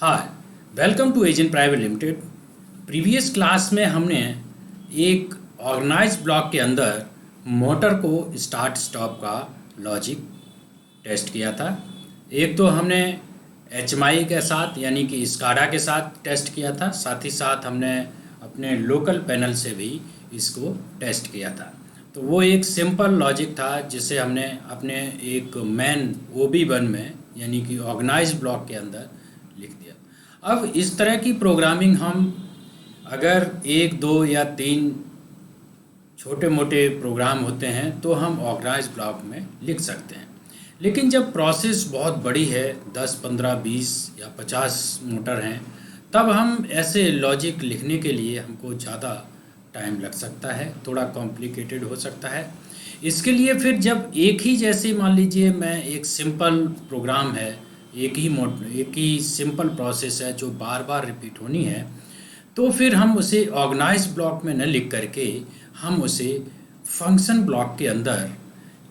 Hi, welcome to agent private limited. Previous class में हमने एक ऑर्गेनाइज ब्लॉक के अंदर मोटर को स्टार्ट स्टॉप का लॉजिक टेस्ट किया था। एक तो हमने HMI के साथ यानी कि स्काडा के साथ टेस्ट किया था, साथ ही साथ हमने अपने लोकल पैनल से भी इसको टेस्ट किया था। तो वो एक सिंपल लॉजिक था जिसे हमने अपने एक मेन OB1 में यानी कि ऑर्गेनाइज ब्लॉक के अंदर लिख दिया। अब इस तरह की प्रोग्रामिंग हम अगर एक दो या तीन छोटे मोटे प्रोग्राम होते हैं तो हम ऑर्गेनाइज ब्लॉक में लिख सकते हैं, लेकिन जब प्रोसेस बहुत बड़ी है 10, 15, 20 या 50 मोटर हैं, तब हम ऐसे लॉजिक लिखने के लिए हमको ज़्यादा टाइम लग सकता है, थोड़ा कॉम्प्लिकेटेड हो सकता है। इसके लिए फिर जब एक ही जैसे मान लीजिए मैं एक सिंपल प्रोग्राम है, एक ही सिंपल प्रोसेस है जो बार बार रिपीट होनी है, तो फिर हम उसे ऑर्गेनाइज ब्लॉक में न लिख करके हम उसे फंक्शन ब्लॉक के अंदर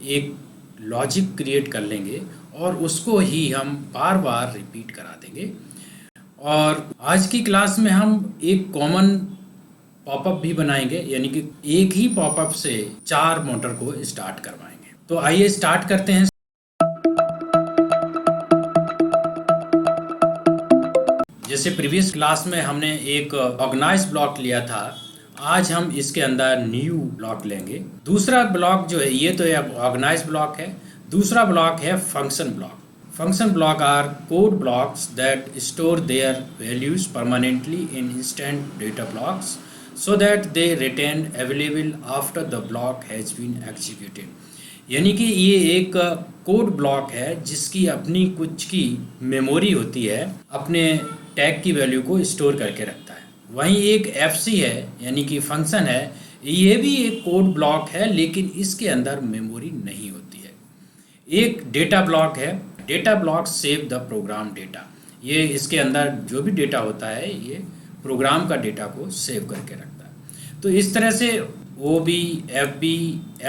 एक लॉजिक क्रिएट कर लेंगे और उसको ही हम बार बार रिपीट करा देंगे। और आज की क्लास में हम एक कॉमन पॉपअप भी बनाएंगे, यानी कि एक ही पॉपअप से 4 मोटर को स्टार्ट करवाएंगे। तो आइए स्टार्ट करते हैं। जैसे प्रीवियस क्लास में हमने एक ऑर्गेनाइज ब्लॉक लिया था, आज हम इसके अंदर न्यू ब्लॉक लेंगे। दूसरा ब्लॉक जो है, ये तो ऑर्गेनाइज ब्लॉक है, दूसरा ब्लॉक है function block. Function block R code blocks that store there values permanently in instant data blocks so that they retain available after the block has been executed। यानी कि ये एक कोड ब्लॉक है जिसकी अपनी कुछ की मेमोरी होती है, अपने टैग की वैल्यू को स्टोर करके रखता है। वहीं एक FC है यानी कि फंक्शन है, ये भी एक कोड ब्लॉक है लेकिन इसके अंदर मेमोरी नहीं होती है। एक डेटा ब्लॉक है, data block save the program data. ये इसके अंदर जो भी डेटा होता है ये प्रोग्राम का डेटा को सेव करके रखता है। तो इस तरह से OB, FB,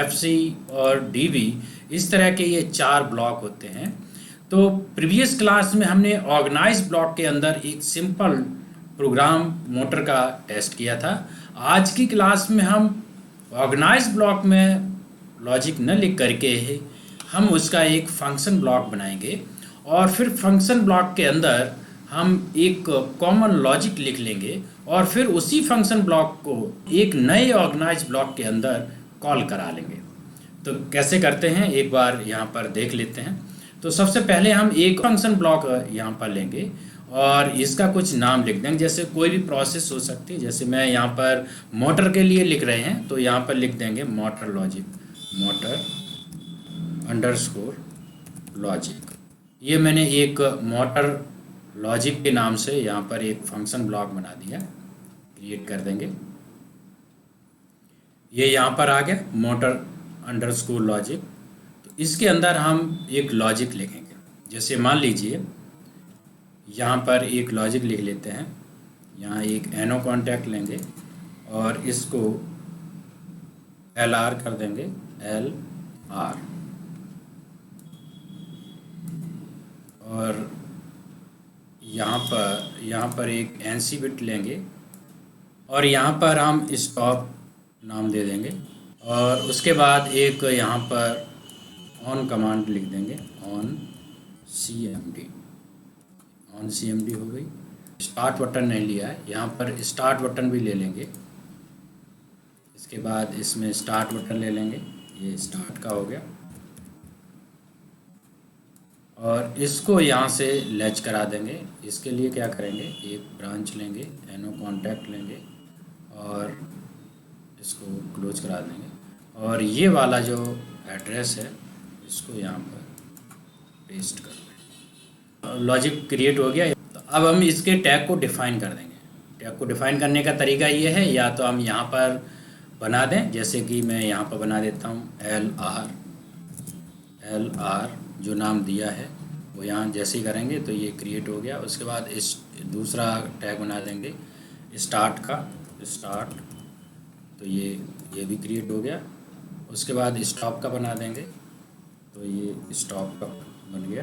FC और DB, इस तरह के ये 4 ब्लॉक होते हैं। तो प्रीवियस क्लास में हमने ऑर्गेनाइज ब्लॉक के अंदर एक सिंपल प्रोग्राम मोटर का टेस्ट किया था। आज की क्लास में हम ऑर्गेनाइज ब्लॉक में लॉजिक न लिख करके हम उसका एक फंक्शन ब्लॉक बनाएंगे और फिर फंक्शन ब्लॉक के अंदर हम एक कॉमन लॉजिक लिख लेंगे और फिर उसी फंक्शन ब्लॉक को एक नए ऑर्गेनाइज ब्लॉक के अंदर कॉल करा लेंगे। तो कैसे करते हैं एक बार यहाँ पर देख लेते हैं। तो सबसे पहले हम एक फंक्शन ब्लॉक यहाँ पर लेंगे और इसका कुछ नाम लिख देंगे, जैसे कोई भी प्रोसेस हो सकती है। जैसे मैं यहाँ पर मोटर के लिए लिख रहे हैं तो यहाँ पर लिख देंगे motor logic, motor underscore logic. ये मैंने एक मोटर लॉजिक के नाम से यहाँ पर एक फंक्शन ब्लॉक बना दिया, क्रिएट कर देंगे। ये यहाँ पर आ गया मोटर अंडरस्कोर लॉजिक। तो इसके अंदर हम एक लॉजिक लिखेंगे। जैसे मान लीजिए यहाँ पर एक लॉजिक लिख लेते हैं, यहाँ एक NO कॉन्टैक्ट लेंगे और इसको LR कर देंगे, LR। और यहाँ पर एक NC बिट लेंगे और यहाँ पर हम स्टॉप नाम दे देंगे और उसके बाद एक यहाँ पर ऑन कमांड लिख देंगे, ऑन CMD हो गई। स्टार्ट बटन नहीं लिया है, यहाँ पर स्टार्ट बटन भी ले लेंगे। इसके बाद इसमें स्टार्ट बटन ले लेंगे, ये स्टार्ट का हो गया। और इसको यहाँ से लैच करा देंगे। इसके लिए क्या करेंगे, एक ब्रांच लेंगे, NO कॉन्टैक्ट लेंगे और इसको क्लोज करा देंगे और ये वाला जो एड्रेस है इसको यहाँ पर पेस्ट कर देंगे। लॉजिक क्रिएट हो गया। तो अब हम इसके टैग को डिफ़ाइन कर देंगे। टैग को डिफ़ाइन करने का तरीका ये है, या तो हम यहाँ पर बना दें, जैसे कि मैं यहाँ पर बना देता हूँ LR जो नाम दिया है वो यहाँ जैसे ही करेंगे तो ये क्रिएट हो गया। उसके बाद इस दूसरा टैग बना देंगे स्टार्ट का, स्टार्ट, तो ये भी क्रिएट हो गया। उसके बाद स्टॉप का बना देंगे तो ये स्टॉप का बन गया,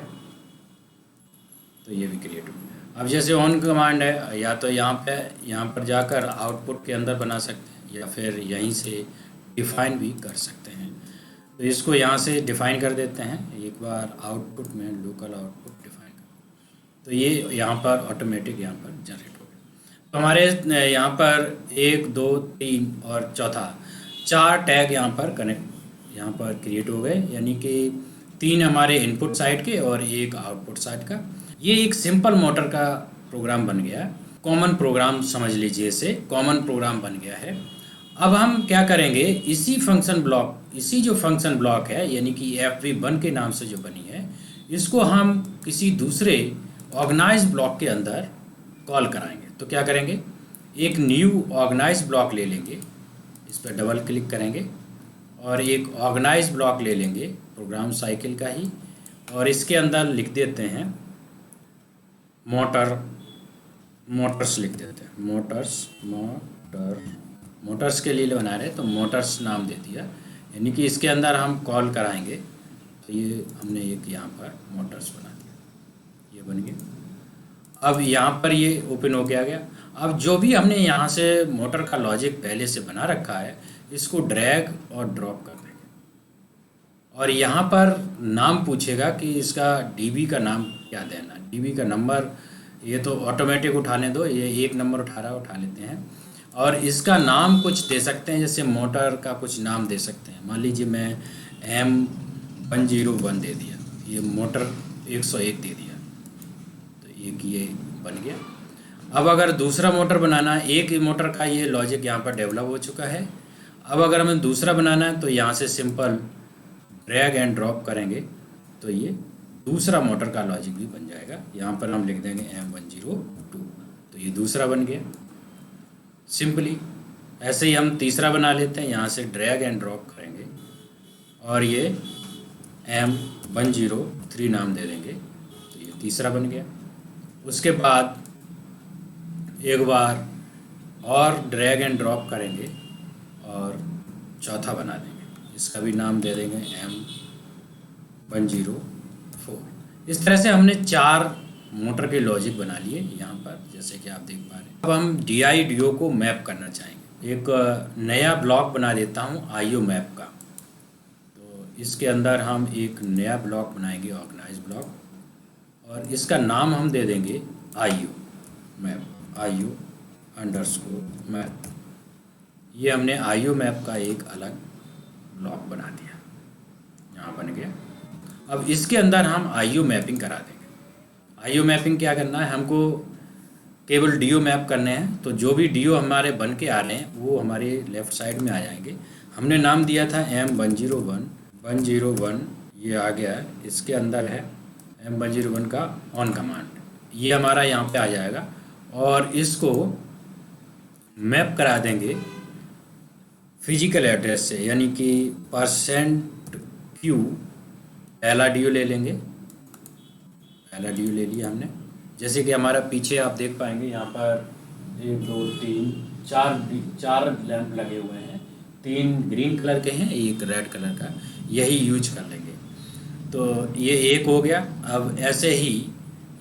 तो ये भी क्रिएट हो गया। अब जैसे ऑन कमांड है, या तो यहाँ पर जाकर आउटपुट के अंदर बना सकते हैं या फिर यहीं से डिफाइन भी कर सकते हैं। तो इसको यहाँ से डिफाइन कर देते हैं, एक बार आउटपुट में लोकल आउटपुट डिफाइन कर, तो ये यहाँ पर ऑटोमेटिक यहाँ पर जनरेट हो गया। तो हमारे यहाँ पर 1 2 3 और चौथा 4 टैग यहाँ पर यहाँ पर क्रिएट हो गए, यानी कि 3 हमारे इनपुट साइड के और 1 आउटपुट साइड का। ये एक सिंपल मोटर का प्रोग्राम बन गया, कॉमन प्रोग्राम समझ लीजिए, इसे कॉमन प्रोग्राम बन गया है। अब हम क्या करेंगे, इसी जो फंक्शन ब्लॉक है, यानी कि FV1 के नाम से जो बनी है, इसको हम किसी दूसरे ऑर्गेनाइज ब्लॉक के अंदर कॉल कराएंगे। तो क्या करेंगे, एक न्यू ऑर्गेनाइज ब्लॉक ले लेंगे, इस पर डबल क्लिक करेंगे और एक ऑर्गेनाइज ब्लॉक ले लेंगे प्रोग्राम साइकिल का ही, और इसके अंदर लिख देते हैं मोटर्स लिख देते हैं, मोटर्स के लिए बना रहे तो मोटर्स नाम दे दिया, यानी कि इसके अंदर हम कॉल कराएंगे। तो ये हमने एक यहाँ पर मोटर्स बना दिया, ये बन गया। अब यहाँ पर ये ओपन हो गया। अब जो भी हमने यहाँ से मोटर का लॉजिक पहले से बना रखा है, इसको ड्रैग और ड्रॉप कर देंगे, और यहाँ पर नाम पूछेगा कि इसका डीबी का नाम क्या देना, डीबी का नंबर ये तो ऑटोमेटिक उठाने दो, ये 1 नंबर उठा लेते हैं, और इसका नाम कुछ दे सकते हैं, जैसे मोटर का कुछ नाम दे सकते हैं। मान लीजिए मैं M101 दे दिया, ये मोटर 101 दे दिया, तो एक ये बन गया। अब अगर दूसरा मोटर बनाना है, एक मोटर का ये लॉजिक यहाँ पर डेवलप हो चुका है। अब अगर हमें दूसरा बनाना है तो यहाँ से सिंपल ड्रैग एंड ड्रॉप करेंगे, तो ये दूसरा मोटर का लॉजिक भी बन जाएगा। यहाँ पर हम लिख देंगे M102, तो ये दूसरा बन गया सिंपली। ऐसे ही हम तीसरा बना लेते हैं, यहाँ से ड्रैग एंड ड्रॉप करेंगे और ये M103 नाम दे देंगे, तो ये तीसरा बन गया। उसके बाद एक बार और ड्रैग एंड ड्रॉप करेंगे और चौथा बना देंगे, इसका भी नाम दे देंगे M104। इस तरह से हमने 4 मोटर के लॉजिक बना लिए यहाँ पर, जैसे कि आप देख पा रहे हैं। अब हम DI/DO को मैप करना चाहेंगे। एक नया ब्लॉक बना देता हूँ IO मैप का। तो इसके अंदर हम एक नया ब्लॉक बनाएंगे, ऑर्गेनाइज ब्लॉक, और इसका नाम हम दे देंगे IO मैप, IO_मैप। ये हमने IO मैप का एक अलग ब्लॉक बना दिया, यहाँ बन गया। अब इसके अंदर हम IO मैपिंग करा देंगे। IO मैपिंग क्या करना है, हमको केवल DO मैप करने हैं। तो जो भी DO हमारे बन के आ रहे हैं वो हमारे लेफ़्ट साइड में आ जाएंगे। हमने नाम दिया था M101, ये आ गया है। इसके अंदर है M101 का ऑन कमांड, ये हमारा यहाँ पे आ जाएगा, और इसको मैप करा देंगे फिजिकल एड्रेस से, यानी कि %Q पहला DO ले लेंगे, पहला DO ले लिया हमने। जैसे कि हमारा पीछे आप देख पाएंगे यहाँ पर 1 2 3 4 लैंप लगे हुए हैं, 3 ग्रीन कलर के हैं, 1 रेड कलर का, यही यूज कर लेंगे। तो ये एक हो गया। अब ऐसे ही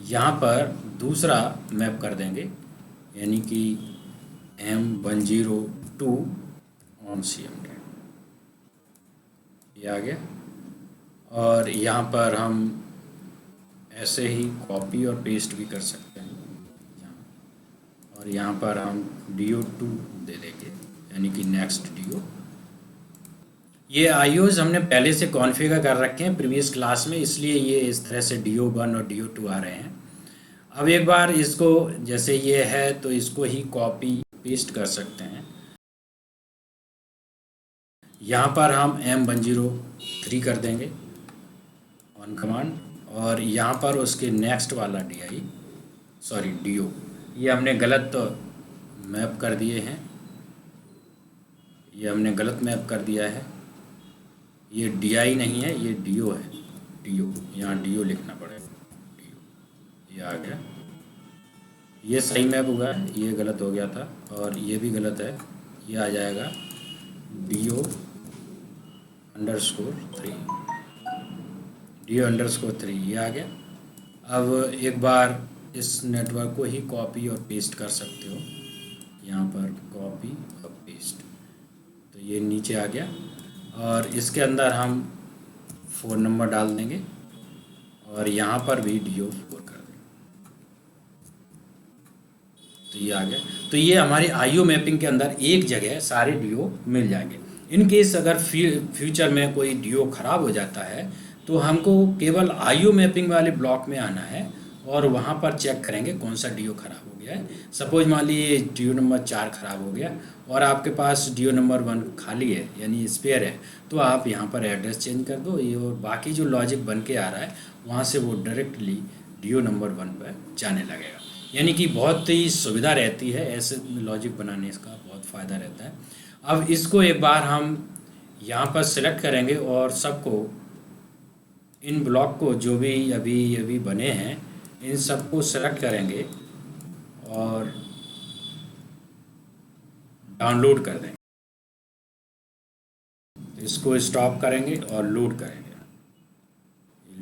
यहाँ पर दूसरा मैप कर देंगे, यानी कि M102 ऑन CMD, ये आ गया। और यहाँ पर हम ऐसे ही कॉपी और पेस्ट भी कर सकते हैं, और यहाँ पर हम DO2 दे देंगे, यानी कि नेक्स्ट DO। ये IOs हमने पहले से कॉन्फ़िगर कर रखे हैं प्रीवियस क्लास में, इसलिए ये इस तरह से DO1 और DO2 आ रहे हैं। अब एक बार इसको, जैसे ये है तो इसको ही कॉपी पेस्ट कर सकते हैं। यहाँ पर हम M103 कर देंगे ऑन कमांड, और यहाँ पर उसके नेक्स्ट वाला DO, ये हमने गलत मैप कर दिए हैं, ये हमने गलत मैप कर दिया है। ये DI नहीं है, ये DO है, DO, यहाँ DO लिखना पड़ेगा, DO, ये आ गया। ये सही मैप हुआ है, ये गलत हो गया था, और ये भी गलत है, ये आ जाएगा DO_3, ये आ गया। अब एक बार इस नेटवर्क को ही कॉपी और पेस्ट कर सकते हो। यहाँ पर कॉपी और पेस्ट, तो ये नीचे आ गया और इसके अंदर हम फ़ोन नंबर डाल देंगे और यहाँ पर भी DO4 कर देंगे, तो ये आ गया। तो ये हमारी IO मैपिंग के अंदर एक जगह सारे DO मिल जाएंगे। इन केस अगर फ्यूचर में कोई DO ख़राब हो जाता है तो हमको केवल IO मैपिंग वाले ब्लॉक में आना है और वहाँ पर चेक करेंगे कौन सा DO ख़राब हो गया है। सपोज मान लीजिए DO नंबर 4 ख़राब हो गया और आपके पास DO नंबर 1 खाली है यानी स्पेयर है, तो आप यहाँ पर एड्रेस चेंज कर दो ये, और बाकी जो लॉजिक बन के आ रहा है वहाँ से वो डायरेक्टली DO नंबर 1 पर जाने लगेगा। यानी कि बहुत ही सुविधा रहती है, ऐसे लॉजिक बनाने इसका बहुत फ़ायदा रहता है। अब इसको एक बार हम यहाँ पर सिलेक्ट करेंगे और सबको इन ब्लॉक को जो भी अभी बने हैं इन सबको सेलेक्ट करेंगे और डाउनलोड कर देंगे। इसको स्टॉप करेंगे और लोड करेंगे।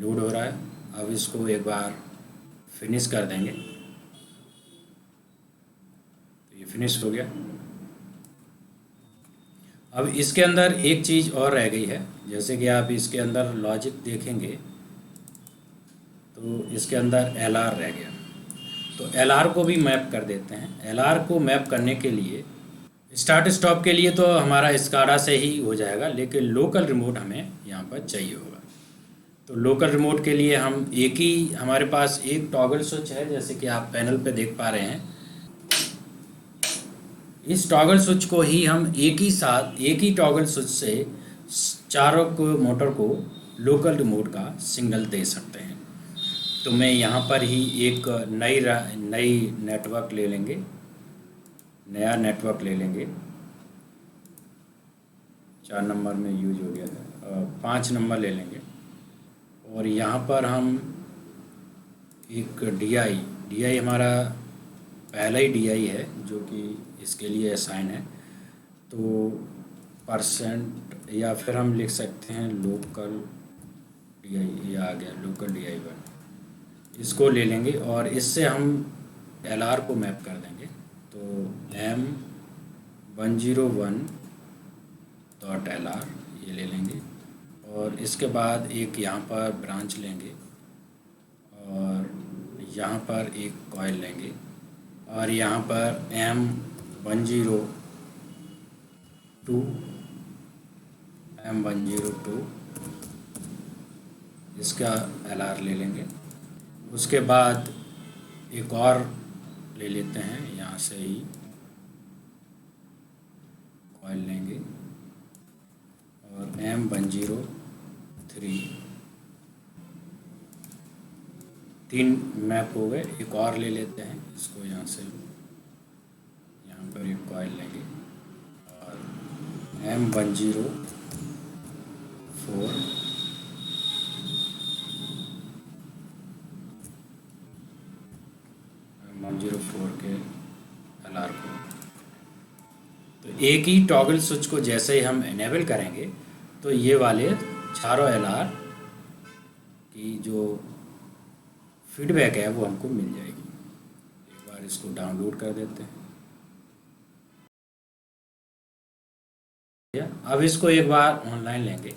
लोड हो रहा है, अब इसको एक बार फिनिश कर देंगे, तो ये फिनिश हो गया। अब इसके अंदर एक चीज़ और रह गई है, जैसे कि आप इसके अंदर लॉजिक देखेंगे तो इसके अंदर LR रह गया, तो LR को भी मैप कर देते हैं। LR को मैप करने के लिए स्टार्ट स्टॉप के लिए तो हमारा SCADA से ही हो जाएगा, लेकिन लोकल रिमोट हमें यहाँ पर चाहिए होगा। तो लोकल रिमोट के लिए हम हमारे पास एक टॉगल स्विच है, जैसे कि आप पैनल पे देख पा रहे हैं। इस टॉगल स्विच को ही हम एक ही टॉगल स्विच से चारों को मोटर को लोकल रिमोट का सिग्नल दे सकते हैं। तो मैं यहाँ पर ही एक नई नेटवर्क ले लेंगे, नया नेटवर्क ले लेंगे। 4 नंबर में यूज हो गया था, 5 नंबर ले लेंगे और यहाँ पर हम एक DI हमारा पहला ही DI है जो कि इसके लिए असाइन है, तो % या फिर हम लिख सकते हैं लोकल DI, ये आ गया लोकल DI1। इसको ले लेंगे और इससे हम LR को मैप कर देंगे। तो M101.LR ये ले लेंगे और इसके बाद एक यहाँ पर ब्रांच लेंगे और यहाँ पर एक कॉइल लेंगे और यहाँ पर M102 इसका LR ले लेंगे। उसके बाद एक और ले लेते हैं, यहाँ से ही कॉइल लेंगे और M103 3 मैप हो गए। एक और ले लेते हैं, इसको यहाँ से यहाँ पर एक कॉइल लेंगे और M104 के LR को, तो एक ही टॉगल स्विच को जैसे ही हम इनेबल करेंगे तो ये वाले चारों LR की जो फीडबैक है वो हमको मिल जाएगी। एक बार इसको डाउनलोड कर देते हैं। अब इसको एक बार ऑनलाइन लेंगे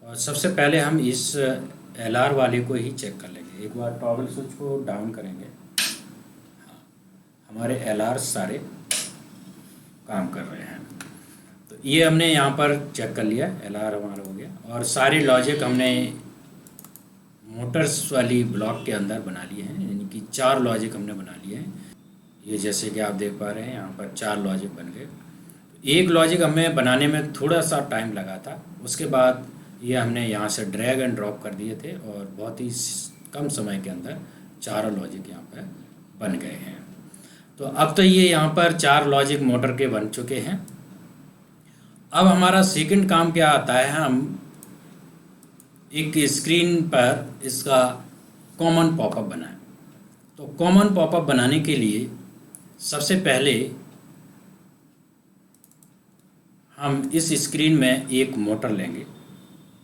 और सबसे पहले हम इस LR वाले को ही चेक कर लेंगे। एक बार टॉगल स्विच को डाउन करेंगे, हाँ हमारे LR सारे काम कर रहे हैं। तो ये हमने यहाँ पर चेक कर लिया, LR हमारा हो गया और सारी लॉजिक हमने मोटर्स वाली ब्लॉक के अंदर बना लिए हैं, यानी कि 4 लॉजिक हमने बना लिए हैं। ये जैसे कि आप देख पा रहे हैं यहाँ पर 4 लॉजिक बन गए। एक लॉजिक हमें बनाने में थोड़ा सा टाइम लगा था, उसके बाद ये हमने यहाँ से ड्रैग एंड ड्रॉप कर दिए थे और बहुत ही कम समय के अंदर 4 लॉजिक यहाँ पर बन गए हैं। तो अब तो ये यहाँ पर 4 लॉजिक मोटर के बन चुके हैं। अब हमारा सेकंड काम क्या आता है, हम एक स्क्रीन पर इसका कॉमन पॉपअप बनाएं। तो कॉमन पॉपअप बनाने के लिए सबसे पहले हम इस स्क्रीन में एक मोटर लेंगे।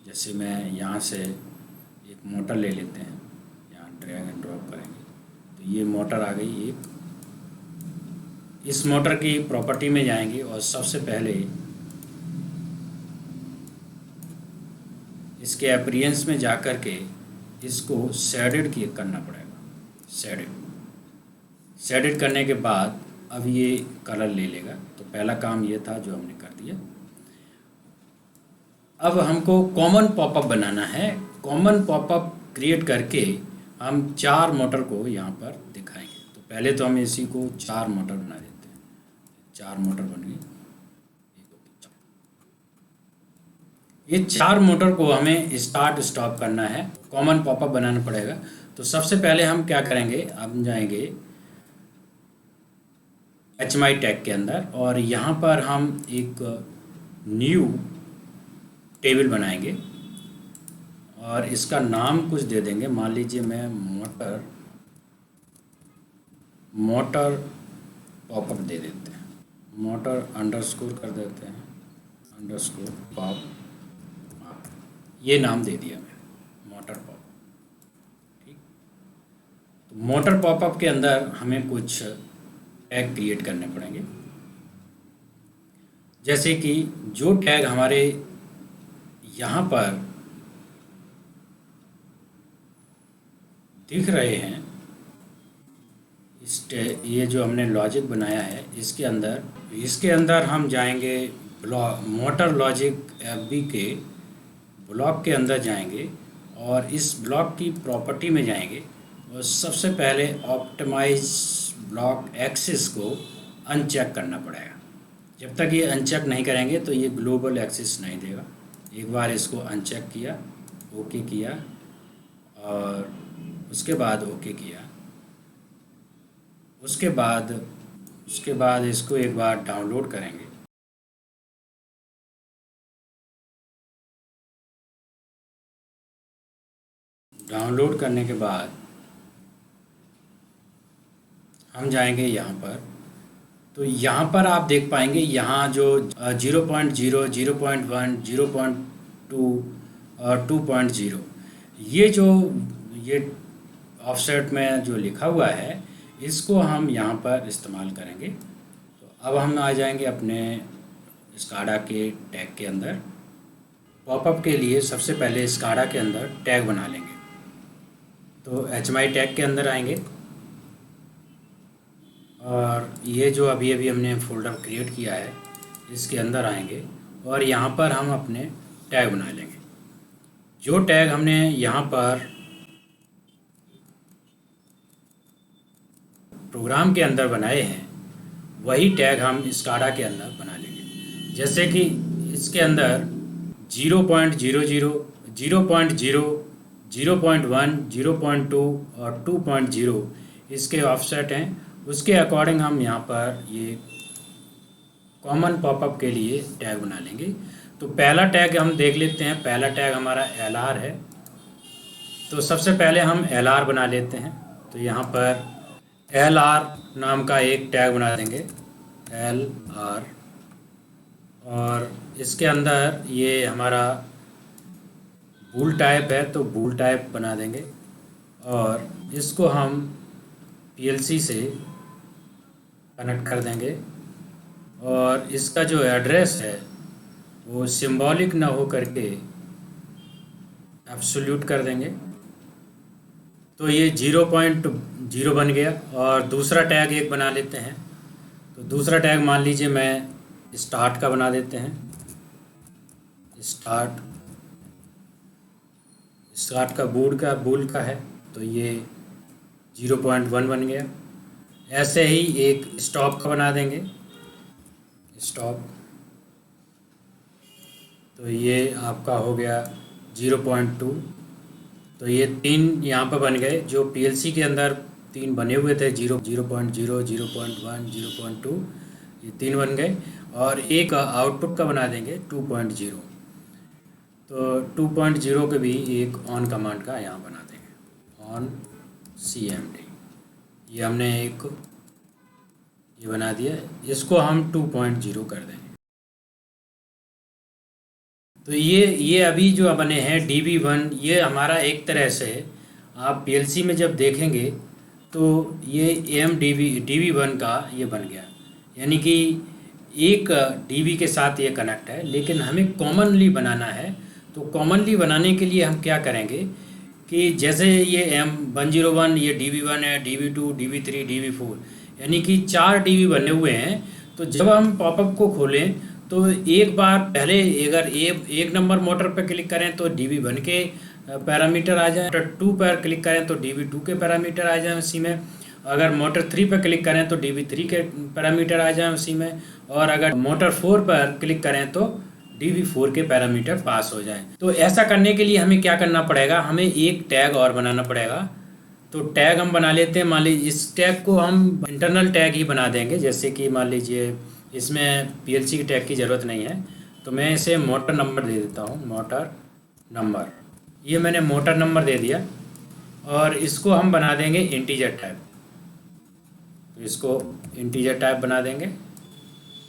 जैसे मैं यहाँ से एक मोटर ले लेते हैं, यहाँ ड्रैग एंड ड्रॉप करेंगे तो ये मोटर आ गई एक। इस मोटर की प्रॉपर्टी में जाएंगे और सबसे पहले इसके अपीयरेंस में जाकर के इसको शेडेड करना पड़ेगा। शेडेड करने के बाद अब ये कलर ले लेगा। तो पहला काम ये था जो हमने कर दिया। अब हमको कॉमन पॉपअप बनाना है। कॉमन पॉपअप क्रिएट करके हम 4 मोटर को यहाँ पर दिखाएंगे। तो पहले तो हम इसी को 4 मोटर बना देते हैं। 4 मोटर बन गई। ये 4 मोटर को हमें स्टार्ट स्टॉप करना है, कॉमन पॉपअप बनाना पड़ेगा। तो सबसे पहले हम क्या करेंगे, हम जाएंगे HMI टैग के अंदर और यहाँ पर हम एक न्यू टेबल बनाएंगे और इसका नाम कुछ दे देंगे। मान लीजिए मैं मोटर पॉपअप दे देते हैं, मोटर अंडरस्कोर कर देते हैं, अंडरस्कोर पॉप, ये नाम दे दिया मैंने, मोटर पॉपअप। ठीक, तो मोटर पॉपअप के अंदर हमें कुछ टैग क्रिएट करने पड़ेंगे। जैसे कि जो टैग हमारे यहाँ पर दिख रहे हैं, ये जो हमने लॉजिक बनाया है इसके अंदर हम जाएंगे मोटर लॉजिक FB के ब्लॉक के अंदर जाएंगे और इस ब्लॉक की प्रॉपर्टी में जाएंगे और सबसे पहले ऑप्टिमाइज ब्लॉक एक्सिस को अनचेक करना पड़ेगा। जब तक ये अनचेक नहीं करेंगे तो ये ग्लोबल एक्सिस नहीं देगा। एक बार इसको अनचेक किया, ओके किया और उसके बाद ओके किया, उसके बाद इसको एक बार डाउनलोड करेंगे। डाउनलोड करने के बाद हम जाएंगे यहाँ पर। तो यहाँ पर आप देख पाएंगे यहाँ जो 0.0, 0.1, 0.2 और 2.0 ये ऑफसेट में जो लिखा हुआ है इसको हम यहाँ पर इस्तेमाल करेंगे। तो अब हम आ जाएंगे अपने स्काडा के टैग के अंदर। पॉपअप के लिए सबसे पहले स्काडा के अंदर टैग बना लेंगे। तो HMI टैग के अंदर आएंगे और ये जो अभी हमने फोल्डर क्रिएट किया है इसके अंदर आएंगे और यहाँ पर हम अपने टैग बना लेंगे। जो टैग हमने यहाँ पर प्रोग्राम के अंदर बनाए हैं वही टैग हम स्काडा के अंदर बना लेंगे। जैसे कि इसके अंदर 0.00, 0.0, 0.1, 0.2 और 2.0 इसके ऑफसेट हैं। उसके अकॉर्डिंग हम यहाँ पर ये कॉमन पॉपअप के लिए टैग बना लेंगे। तो पहला टैग हम देख लेते हैं। पहला टैग हमारा LR है। तो सबसे पहले हम LR बना लेते हैं। तो यहाँ पर LR नाम का एक टैग बना देंगे, LR, और इसके अंदर ये हमारा बूल टाइप है तो बूल टाइप बना देंगे और इसको हम PLC से कनेक्ट कर देंगे और इसका जो एड्रेस है वो सिंबॉलिक ना हो करके एब्सोल्यूट कर देंगे। तो ये 0.0 बन गया। और दूसरा टैग एक बना लेते हैं। तो दूसरा टैग मान लीजिए मैं स्टार्ट का बना देते हैं। स्टार्ट का बूल का है तो ये 0.1 बन गया। ऐसे ही एक स्टॉप का बना देंगे, स्टॉप, तो ये आपका हो गया 0.2। तो ये 3 यहाँ पर बन गए। जो PLC के अंदर 3 बने हुए थे 0.0, 0.1, 0.2, ये 3 बन गए। और एक आउटपुट का बना देंगे 2.0। तो 2.0 के भी एक ऑन कमांड का यहाँ बना देंगे, ऑन CMD। ये हमने एक ये बना दिया। इसको हम 2.0 कर देंगे। तो ये अभी जो बने हैं DB1, ये हमारा एक तरह से आप PLC में जब देखेंगे तो ये एम डी वी वन का ये बन गया, यानी कि एक डीवी के साथ ये कनेक्ट है। लेकिन हमें कॉमनली बनाना है, तो कॉमनली बनाने के लिए हम क्या करेंगे कि जैसे ये M101 ये DV1 है, DV2, DV3, DV4, यानी कि 4 DV बने हुए हैं। तो जब हम पॉपअप को खोलें तो एक बार पहले अगर एक नंबर मोटर पर क्लिक करें तो DV1 के पैरामीटर आ जाए, मोटर 2 पर क्लिक करें तो DV2 के पैरामीटर आ जाए उसी में, अगर मोटर 3 पर क्लिक करें तो DV3 के पैरामीटर आ जाए उसी में, और अगर मोटर 4 पर क्लिक करें तो DV4 के पैरामीटर पास हो जाएं। तो ऐसा करने के लिए हमें क्या करना पड़ेगा, हमें एक टैग और बनाना पड़ेगा। तो टैग हम बना लेते हैं, मान लीजिए इस टैग को हम इंटरनल टैग ही बना देंगे। जैसे कि मान लीजिए इसमें PLC की टैग की ज़रूरत नहीं है, तो मैं इसे मोटर नंबर दे देता हूँ, मोटर नंबर। ये मैंने मोटर नंबर दे दिया, और इसको हम बना देंगे इंटीजर टाइप। तो इसको इंटीजर टाइप बना देंगे,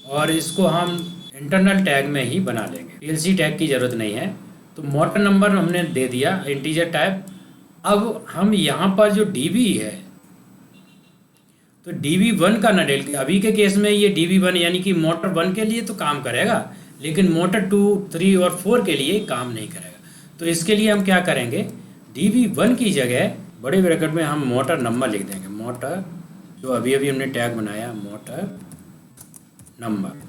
और इसको हम इंटरनल टैग में ही बना लेंगे, PLC टैग की ज़रूरत नहीं है। तो मोटर नंबर हमने दे दिया इंटीजर टाइप। अब हम यहाँ पर जो DV है, तो DV1 का ना डेल, अभी के केस में ये DV1 यानी कि मोटर 1 के लिए तो काम करेगा, लेकिन मोटर 2, 3 और 4 के लिए काम नहीं करेगा। तो इसके लिए हम क्या करेंगे, DV1 की जगह बड़े ब्रैकेट में हम मोटर नंबर लिख देंगे, मोटर जो अभी अभी हमने टैग बनाया मोटर नंबर,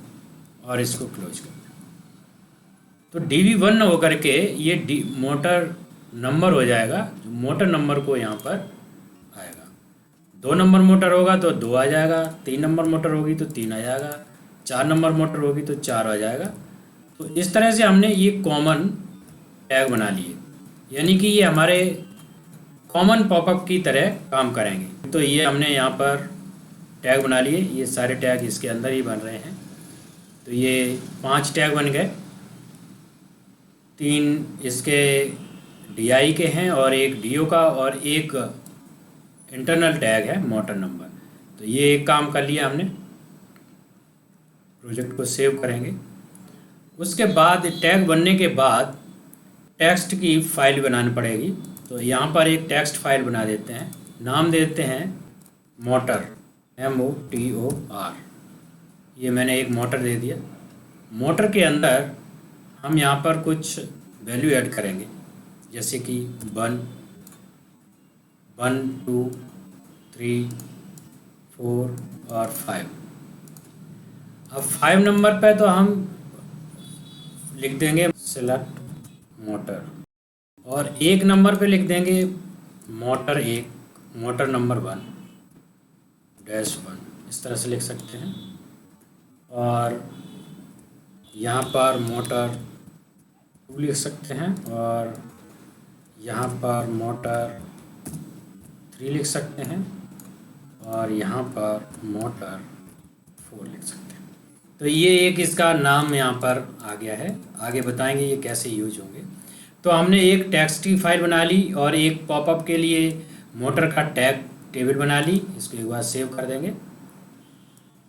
और इसको क्लोज कर दें। तो DV1 होकर के ये मोटर नंबर हो जाएगा। जो मोटर नंबर को यहाँ पर आएगा, 2 नंबर मोटर होगा तो 2 आ जाएगा, 3 नंबर मोटर होगी तो 3 आ जाएगा, 4 नंबर मोटर होगी तो 4 आ जाएगा। तो इस तरह से हमने ये कॉमन टैग बना लिए, यानी कि ये हमारे कॉमन पॉपअप की तरह काम करेंगे। तो ये हमने यहाँ पर टैग बना लिए, ये सारे टैग इसके अंदर ही बन रहे हैं। तो ये 5 टैग बन गए, 3 इसके DI के हैं और एक DO का, और एक इंटरनल टैग है मोटर नंबर। तो ये एक काम कर लिया हमने। प्रोजेक्ट को सेव करेंगे। उसके बाद टैग बनने के बाद टेक्स्ट की फाइल बनानी पड़ेगी। तो यहाँ पर एक टेक्स्ट फाइल बना देते हैं, नाम देते हैं मोटर, MOTOR। ये मैंने एक मोटर दे दिया। मोटर के अंदर हम यहाँ पर कुछ वैल्यू ऐड करेंगे, जैसे कि 1, 2, 3, 4 और 5। अब 5 नंबर पे तो हम लिख देंगे सेलेक्ट मोटर, और 1 नंबर पे लिख देंगे मोटर 1, मोटर नंबर 1-1, इस तरह से लिख सकते हैं। और यहाँ पर मोटर 2 लिख सकते हैं, और यहाँ पर मोटर 3 लिख सकते हैं, और यहाँ पर मोटर 4 लिख सकते हैं। तो ये एक इसका नाम यहाँ पर आ गया है, आगे बताएंगे ये कैसे यूज होंगे। तो हमने एक टेक्स्ट की फाइल बना ली और एक पॉपअप के लिए मोटर का टैग टेबल बना ली। इसको एक बार सेव कर देंगे।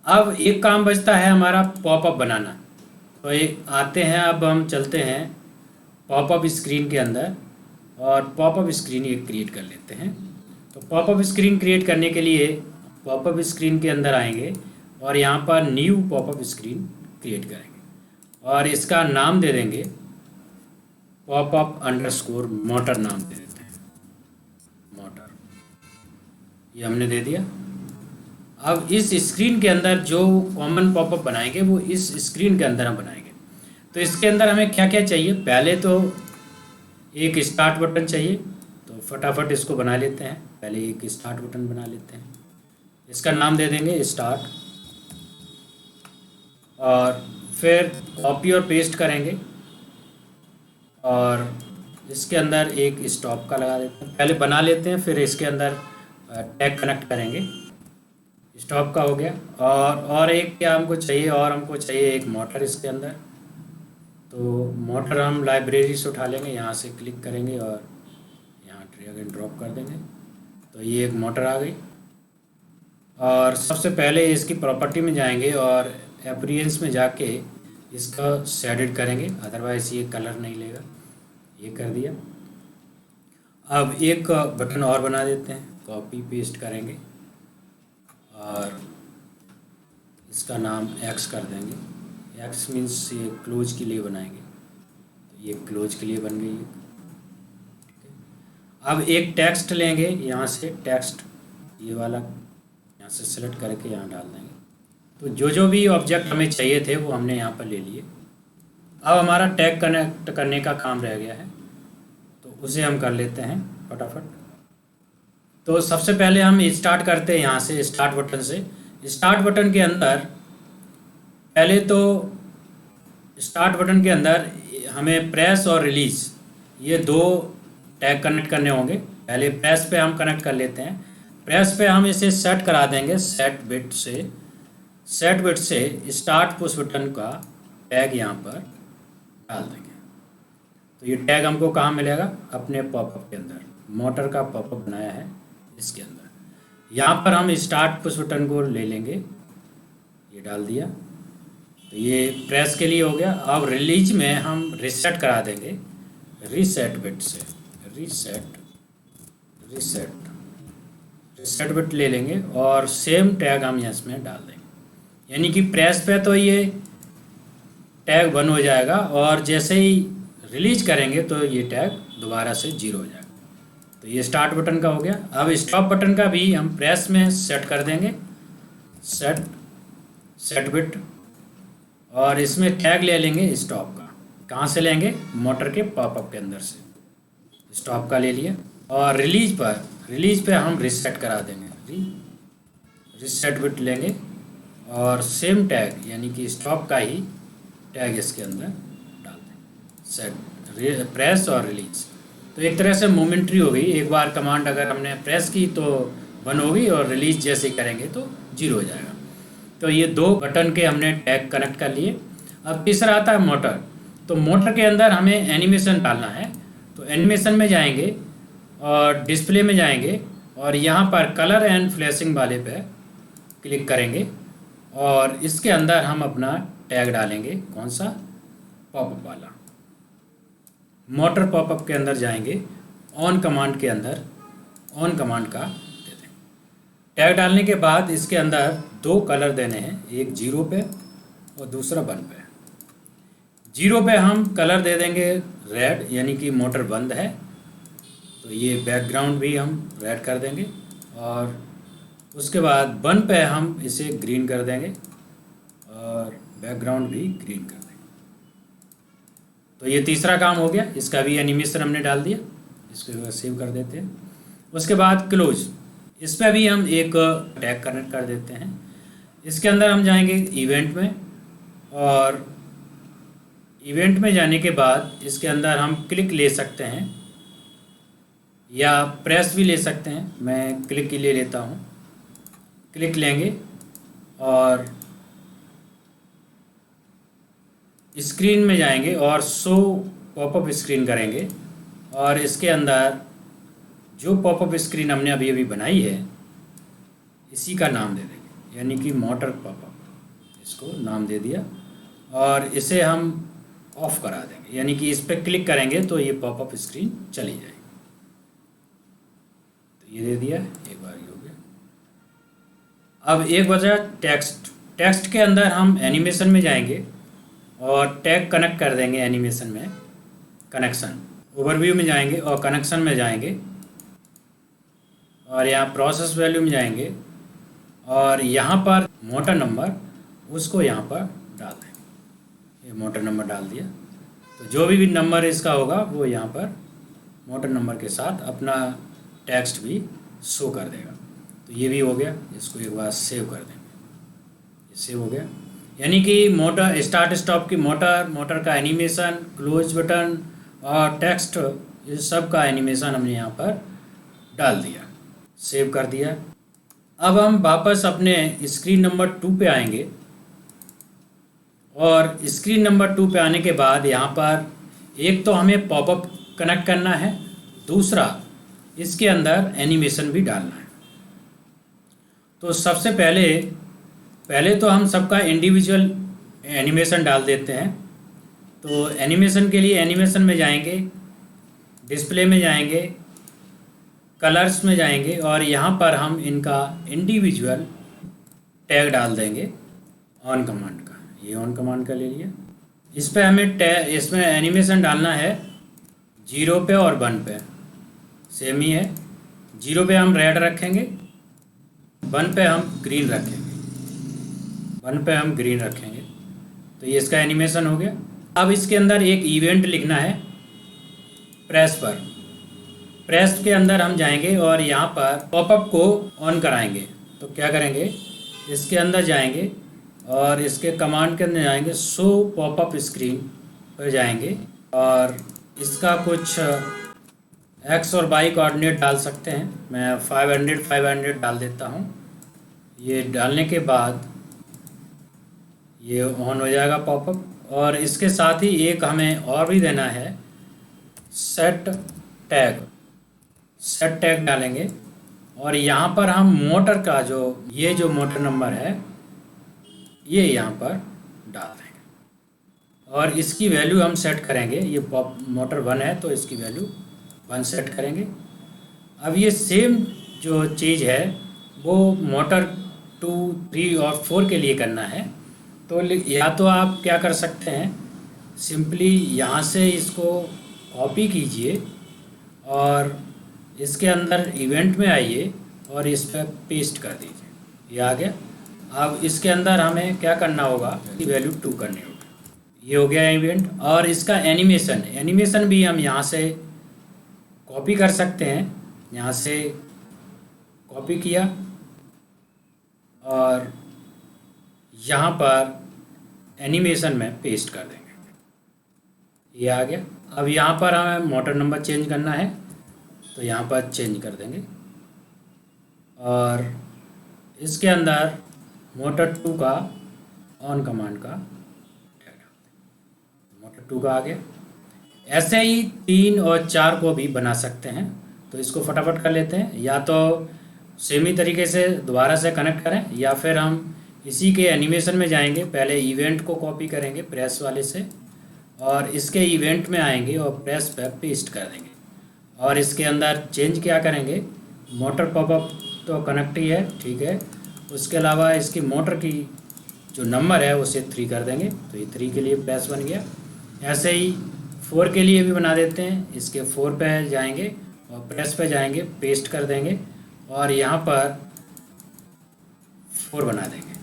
अब एक काम बचता है हमारा पॉपअप बनाना। तो एक आते हैं, अब हम चलते हैं पॉपअप स्क्रीन के अंदर, और पॉपअप स्क्रीन ये क्रिएट कर लेते हैं। तो पॉपअप स्क्रीन क्रिएट करने के लिए पॉपअप स्क्रीन के अंदर आएंगे, और यहाँ पर न्यू पॉपअप स्क्रीन क्रिएट करेंगे, और इसका नाम दे देंगे pop-up_ मोटर, नाम दे देते हैं मोटर। ये हमने दे दिया। अब इस स्क्रीन के अंदर जो कॉमन पॉपअप बनाएंगे वो इस स्क्रीन के अंदर हम बनाएंगे। तो इसके अंदर हमें क्या क्या चाहिए, पहले तो एक स्टार्ट बटन चाहिए। तो फटाफट इसको बना लेते हैं। पहले एक स्टार्ट बटन बना लेते हैं, इसका नाम दे देंगे स्टार्ट, और फिर कॉपी और पेस्ट करेंगे, और इसके अंदर एक स्टॉप का लगा देते हैं। पहले बना लेते हैं, फिर इसके अंदर टैग कनेक्ट करेंगे। स्टॉप का हो गया। और एक क्या हमको चाहिए, और हमको चाहिए एक मोटर इसके अंदर। तो मोटर हम लाइब्रेरी से उठा लेंगे, यहाँ से क्लिक करेंगे और यहाँ ड्रैग एंड ड्रॉप कर देंगे। तो ये एक मोटर आ गई। और सबसे पहले इसकी प्रॉपर्टी में जाएंगे और अपीयरेंस में जाके इसका शेडेड करेंगे, अदरवाइज ये कलर नहीं लेगा। ये कर दिया। अब एक बटन और बना देते हैं, कॉपी पेस्ट करेंगे और इसका नाम एक्स कर देंगे। एक्स मीन्स ये क्लोज के लिए बनाएंगे, तो ये क्लोज के लिए बन गई है। अब एक टेक्स्ट लेंगे, यहाँ से टेक्स्ट ये वाला यहाँ से सेलेक्ट करके यहाँ डाल देंगे। तो जो भी ऑब्जेक्ट हमें चाहिए थे वो हमने यहाँ पर ले लिए। अब हमारा टैग कनेक्ट करने का काम रह गया है, तो उसे हम कर लेते हैं फटाफट। तो सबसे पहले हम स्टार्ट करते हैं यहाँ से स्टार्ट बटन से। स्टार्ट बटन के अंदर पहले तो स्टार्ट बटन के अंदर हमें प्रेस और रिलीज ये दो टैग कनेक्ट करने होंगे। पहले प्रेस पे हम कनेक्ट कर लेते हैं। प्रेस पे हम इसे सेट करा देंगे सेट बिट से स्टार्ट पुश बटन का टैग यहाँ पर डाल देंगे। तो ये टैग हमको कहाँ मिलेगा? अपने पॉपअप के अंदर, मोटर का पॉपअप बनाया है इसके अंदर। यहाँ पर हम स्टार्ट पुश बटन को ले लेंगे, ये डाल दिया, तो ये प्रेस के लिए हो गया। अब रिलीज में हम रीसेट करा देंगे रीसेट बिट से, रीसेट बिट ले लेंगे और सेम टैग हम इसमें डाल देंगे। यानी कि प्रेस पे तो ये टैग 1 हो जाएगा और जैसे ही रिलीज करेंगे तो ये टैग दोबारा से 0 हो जाएगा। तो ये स्टार्ट बटन का हो गया। अब स्टॉप बटन का भी हम प्रेस में सेट कर देंगे सेट बिट, और इसमें टैग ले लेंगे स्टॉप का। कहाँ से लेंगे? मोटर के पॉपअप के अंदर से स्टॉप का ले लिया। और रिलीज पे हम रीसेट करा देंगे, रीसेट बिट लेंगे और सेम टैग यानी कि स्टॉप का ही टैग इसके अंदर डाल देंगे, सेट प्रेस और रिलीज। तो एक तरह से मोमेंट्री हो गई। एक बार कमांड अगर हमने प्रेस की तो 1 हो गई और रिलीज जैसे करेंगे तो 0 हो जाएगा। तो ये 2 बटन के हमने टैग कनेक्ट कर लिए। अब तीसरा आता है मोटर। तो मोटर के अंदर हमें एनिमेशन डालना है। तो एनिमेशन में जाएंगे और डिस्प्ले में जाएंगे और यहाँ पर कलर एंड फ्लैशिंग वाले पे क्लिक करेंगे और इसके अंदर हम अपना टैग डालेंगे। कौन सा? पॉपअप वाला। मोटर पॉपअप के अंदर जाएंगे, ऑन कमांड के अंदर ऑन कमांड का दे देंगे। टैग डालने के बाद इसके अंदर 2 कलर देने हैं, एक 0 पे और दूसरा 1 पे। 0 पे हम कलर दे देंगे रेड, यानी कि मोटर बंद है, तो ये बैकग्राउंड भी हम रेड कर देंगे। और उसके बाद 1 पे हम इसे ग्रीन कर देंगे और बैकग्राउंड भी ग्रीन कर देंगे। तो ये तीसरा काम हो गया। इसका भी एनिमेशन हमने डाल दिया, इसको सेव कर देते हैं। उसके बाद क्लोज, इस पर भी हम एक टैग कनेक्ट कर देते हैं। इसके अंदर हम जाएंगे इवेंट में और इवेंट में जाने के बाद इसके अंदर हम क्लिक ले सकते हैं या प्रेस भी ले सकते हैं। मैं क्लिक के लिए लेता हूँ। क्लिक लेंगे और स्क्रीन में जाएंगे और शो पॉपअप स्क्रीन करेंगे और इसके अंदर जो पॉपअप स्क्रीन हमने अभी अभी बनाई है इसी का नाम दे देंगे, यानी कि मोटर पॉपअप, इसको नाम दे दिया। और इसे हम ऑफ करा देंगे, यानी कि इस पर क्लिक करेंगे तो ये पॉपअप स्क्रीन चली जाएगी। तो ये दे दिया, एक बार ये हो गया। अब एक बचा टेक्स्ट के अंदर हम एनिमेशन में जाएंगे और टैग कनेक्ट कर देंगे एनिमेशन में। कनेक्शन ओवरव्यू में जाएंगे और कनेक्शन में जाएंगे और यहाँ प्रोसेस वैल्यू में जाएंगे और यहाँ पर मोटर नंबर उसको यहाँ पर डाल देंगे। ये मोटर नंबर डाल दिया, तो जो भी नंबर इसका होगा वो यहाँ पर मोटर नंबर के साथ अपना टेक्स्ट भी शो कर देगा। तो ये भी हो गया। इसको एक बार सेव कर देंगे, ये सेव हो गया। यानी कि मोटर स्टार्ट स्टॉप की मोटर का एनिमेशन, क्लोज बटन और टेक्स्ट, इस सब का एनिमेशन हमने यहाँ पर डाल दिया, सेव कर दिया। अब हम वापस अपने स्क्रीन नंबर 2 पे आएंगे और स्क्रीन नंबर 2 पे आने के बाद यहाँ पर एक तो हमें पॉपअप कनेक्ट करना है, दूसरा इसके अंदर एनिमेशन भी डालना है। तो सबसे पहले तो हम सबका इंडिविजुअल एनिमेशन डाल देते हैं। तो एनिमेशन के लिए एनिमेशन में जाएंगे, डिस्प्ले में जाएंगे, कलर्स में जाएंगे और यहाँ पर हम इनका इंडिविजुअल टैग डाल देंगे ऑन कमांड का। ये ऑन कमांड का ले लिया। इस पे हमें टैग, इसमें एनिमेशन डालना है 0 पे और 1 पे, सेम ही है। 0 पे हम रेड रखेंगे, 1 पे हम ग्रीन रखेंगे, 1 पे हम ग्रीन रखेंगे। तो ये इसका एनिमेशन हो गया। अब इसके अंदर एक इवेंट लिखना है प्रेस पर। प्रेस के अंदर हम जाएंगे और यहाँ पर पॉपअप को ऑन कराएंगे। तो क्या करेंगे, इसके अंदर जाएंगे और इसके कमांड के अंदर जाएंगे, शो पॉपअप स्क्रीन पर जाएंगे और इसका कुछ एक्स और वाई कोऑर्डिनेट डाल सकते हैं। मैं 500 डाल देता हूँ। ये डालने के बाद ये ऑन हो जाएगा पॉपअप। और इसके साथ ही एक हमें और भी देना है, सेट टैग। सेट टैग डालेंगे और यहाँ पर हम मोटर का ये जो मोटर नंबर है ये यहाँ पर डाल देंगे और इसकी वैल्यू हम सेट करेंगे। ये मोटर 1 है तो इसकी वैल्यू 1 सेट करेंगे। अब ये सेम जो चीज़ है वो मोटर 2, 3 और 4 के लिए करना है। तो या तो आप क्या कर सकते हैं, सिंपली यहाँ से इसको कॉपी कीजिए और इसके अंदर इवेंट में आइए और इस पर पेस्ट कर दीजिए। ये आ गया। अब इसके अंदर हमें क्या करना होगा, इसकी वैल्यू 2 करनी होगी। ये हो गया इवेंट। और इसका एनिमेशन भी हम यहाँ से कॉपी कर सकते हैं। यहाँ से कॉपी किया और यहाँ पर एनिमेशन में पेस्ट कर देंगे। ये आ गया। अब यहाँ पर हमें मोटर नंबर चेंज करना है तो यहाँ पर चेंज कर देंगे और इसके अंदर मोटर 2 का ऑन कमांड का मोटर 2 का आ गया। ऐसे ही 3 और 4 को भी बना सकते हैं। तो इसको फटाफट कर लेते हैं। या तो सेम ही तरीके से दोबारा से कनेक्ट करें या फिर हम इसी के एनिमेशन में जाएंगे, पहले इवेंट को कॉपी करेंगे प्रेस वाले से और इसके इवेंट में आएंगे और प्रेस पर पेस्ट कर देंगे। और इसके अंदर चेंज क्या करेंगे, मोटर पॉपअप तो कनेक्ट ही है, ठीक है। उसके अलावा इसकी मोटर की जो नंबर है उसे 3 कर देंगे। तो ये 3 के लिए प्रेस बन गया। ऐसे ही 4 के लिए भी बना देते हैं। इसके 4 पे जाएंगे और प्रेस पे जाएंगे, पेस्ट कर देंगे और यहाँ पर 4 बना देंगे।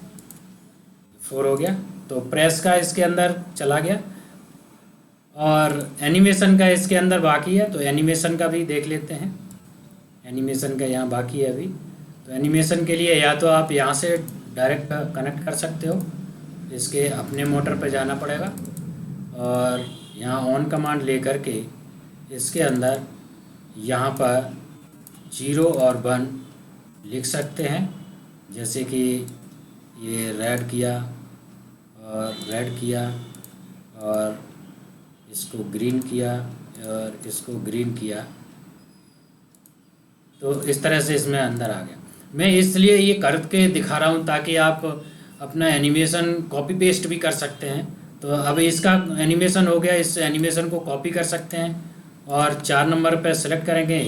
4 हो गया। तो प्रेस का इसके अंदर चला गया और एनिमेशन का इसके अंदर बाकी है। तो एनिमेशन का भी देख लेते हैं। एनिमेशन का यहाँ बाकी है अभी। तो एनिमेशन के लिए या तो आप यहाँ से डायरेक्ट कनेक्ट कर सकते हो, इसके अपने मोटर पर जाना पड़ेगा और यहाँ ऑन कमांड ले करके इसके अंदर यहाँ पर 0 और 1 लिख सकते हैं। जैसे कि ये रेड किया और इसको ग्रीन किया और इसको ग्रीन किया। तो इस तरह से इसमें अंदर आ गया। मैं इसलिए ये करके दिखा रहा हूँ ताकि आप अपना एनिमेशन कॉपी पेस्ट भी कर सकते हैं। तो अब इसका एनिमेशन हो गया। इस एनिमेशन को कॉपी कर सकते हैं और 4 नंबर पर सेलेक्ट करेंगे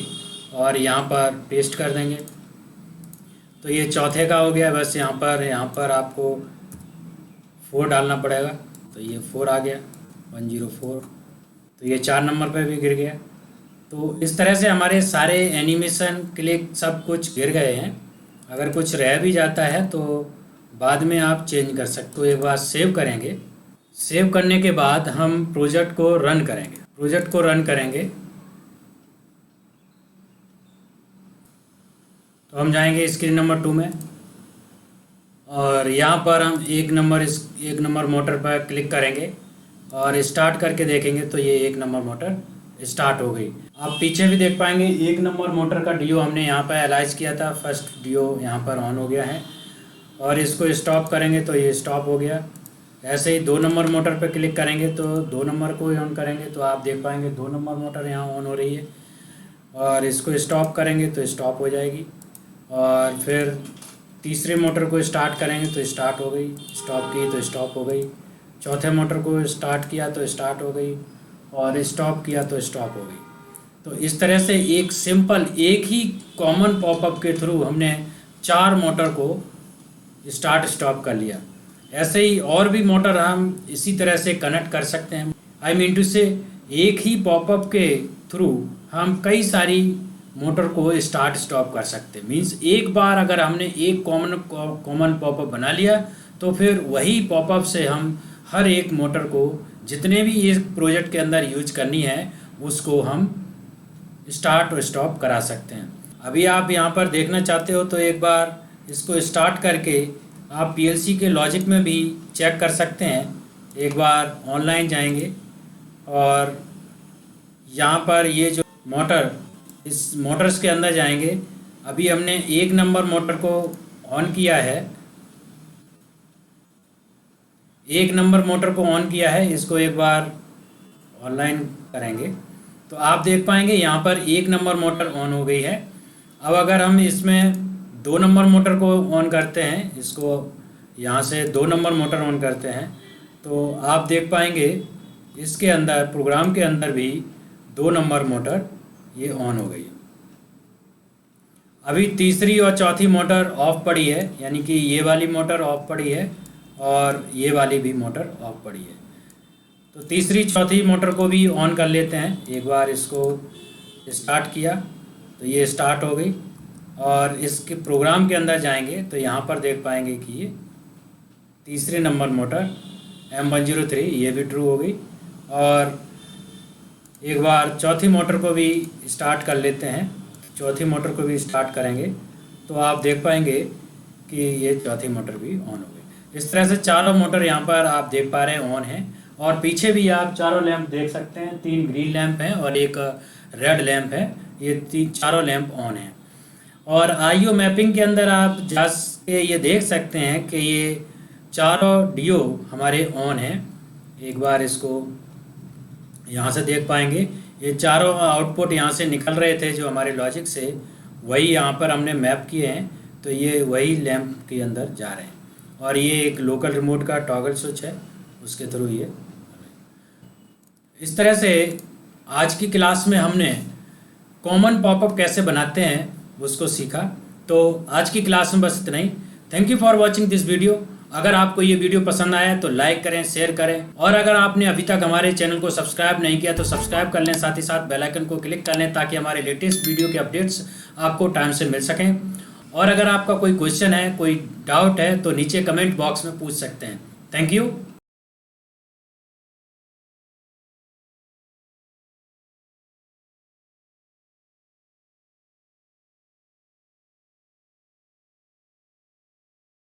और यहाँ पर पेस्ट कर देंगे। तो ये चौथे का हो गया। बस यहाँ पर आपको 4 डालना पड़ेगा। तो ये 4 आ गया, 104। तो ये 4 नंबर पर भी गिर गया। तो इस तरह से हमारे सारे एनिमेशन क्लिक सब कुछ गिर गए हैं। अगर कुछ रह भी जाता है तो बाद में आप चेंज कर सकते हो। एक बार सेव करेंगे। सेव करने के बाद हम प्रोजेक्ट को रन करेंगे। तो हम जाएंगे स्क्रीन नंबर 2 में और यहाँ पर हम एक नंबर मोटर पर क्लिक करेंगे और स्टार्ट करके देखेंगे तो ये 1 नंबर मोटर स्टार्ट हो गई। आप पीछे भी देख पाएंगे 1 नंबर मोटर का डीओ हमने यहाँ पर एलाइज किया था। फर्स्ट डीओ यहाँ पर ऑन हो गया है और इसको स्टॉप करेंगे तो ये स्टॉप हो गया। ऐसे ही 2 नंबर मोटर पर क्लिक करेंगे तो 2 नंबर को ऑन करेंगे तो आप देख पाएंगे 2 नंबर मोटर यहाँ ऑन हो रही है और इसको स्टॉप करेंगे तो स्टॉप हो जाएगी। और फिर तीसरे मोटर को स्टार्ट करेंगे तो स्टार्ट हो गई, स्टॉप की तो स्टॉप हो गई। चौथे मोटर को स्टार्ट किया तो स्टार्ट हो गई और स्टॉप किया तो स्टॉप हो गई। तो इस तरह से एक सिंपल एक ही कॉमन पॉपअप के थ्रू हमने 4 मोटर को स्टार्ट स्टॉप कर लिया। ऐसे ही और भी मोटर हम इसी तरह से कनेक्ट कर सकते हैं। आई मीन टू से एक ही पॉपअप के थ्रू हम कई सारी मोटर को स्टार्ट स्टॉप कर सकते हैं। मीन्स एक बार अगर हमने एक कॉमन पॉपअप बना लिया तो फिर वही पॉपअप से हम हर एक मोटर को जितने भी इस प्रोजेक्ट के अंदर यूज करनी है उसको हम स्टार्ट और स्टॉप करा सकते हैं। अभी आप यहाँ पर देखना चाहते हो तो एक बार इसको स्टार्ट करके आप पीएलसी के लॉजिक में भी चेक कर सकते हैं। एक बार ऑनलाइन जाएंगे और यहाँ पर ये जो मोटर, इस मोटर्स के अंदर जाएंगे। अभी हमने 1 नंबर मोटर को ऑन किया है, 1 नंबर मोटर को ऑन किया है। इसको एक बार ऑनलाइन करेंगे तो आप देख पाएंगे यहाँ पर 1 नंबर मोटर ऑन हो गई है। अब अगर हम इसमें 2 नंबर मोटर को ऑन करते हैं, इसको यहाँ से 2 नंबर मोटर ऑन करते हैं तो आप देख पाएंगे इसके अंदर प्रोग्राम के अंदर भी 2 नंबर मोटर ये ऑन हो गई है। अभी तीसरी और चौथी मोटर ऑफ पड़ी है, यानी कि ये वाली मोटर ऑफ पड़ी है और ये वाली भी मोटर ऑफ पड़ी है। तो तीसरी चौथी मोटर को भी ऑन कर लेते हैं। एक बार इसको स्टार्ट किया तो ये स्टार्ट हो गई और इसके प्रोग्राम के अंदर जाएंगे तो यहाँ पर देख पाएंगे कि ये तीसरे नंबर मोटर M103 ये भी ट्रू हो गई। और एक बार चौथी मोटर को भी स्टार्ट कर लेते हैं। चौथी मोटर को भी स्टार्ट करेंगे तो आप देख पाएंगे कि ये चौथी मोटर भी ऑन हो गई। इस तरह से चारों मोटर यहाँ पर आप देख पा रहे हैं ऑन है। और पीछे भी आप चारों लैंप देख सकते हैं, 3 ग्रीन लैंप हैं और एक रेड लैंप है। ये चारों लैंप ऑन हैं। और आईओ मैपिंग के अंदर आप जा के ये देख सकते हैं कि ये चारों डीओ हमारे ऑन हैं। एक बार इसको यहाँ से देख पाएंगे, ये चारों आउटपुट यहाँ से निकल रहे थे जो हमारे लॉजिक से, वही यहाँ पर हमने मैप किए हैं तो ये वही लैंप के अंदर जा रहे हैं। और ये एक लोकल रिमोट का टॉगल स्विच है, उसके थ्रू ये। इस तरह से आज की क्लास में हमने कॉमन पॉपअप कैसे बनाते हैं उसको सीखा। तो आज की क्लास में बस इतना ही। Thank you for watching this video. अगर आपको ये वीडियो पसंद आया तो लाइक करें, शेयर करें और अगर आपने अभी तक हमारे चैनल को सब्सक्राइब नहीं किया तो सब्सक्राइब कर लें, साथ ही साथ बेल आइकन को क्लिक कर लें ताकि हमारे लेटेस्ट वीडियो के अपडेट्स आपको टाइम से मिल सकें। और अगर आपका कोई क्वेश्चन है, कोई डाउट है तो नीचे कमेंट बॉक्स में पूछ सकते हैं। Thank you.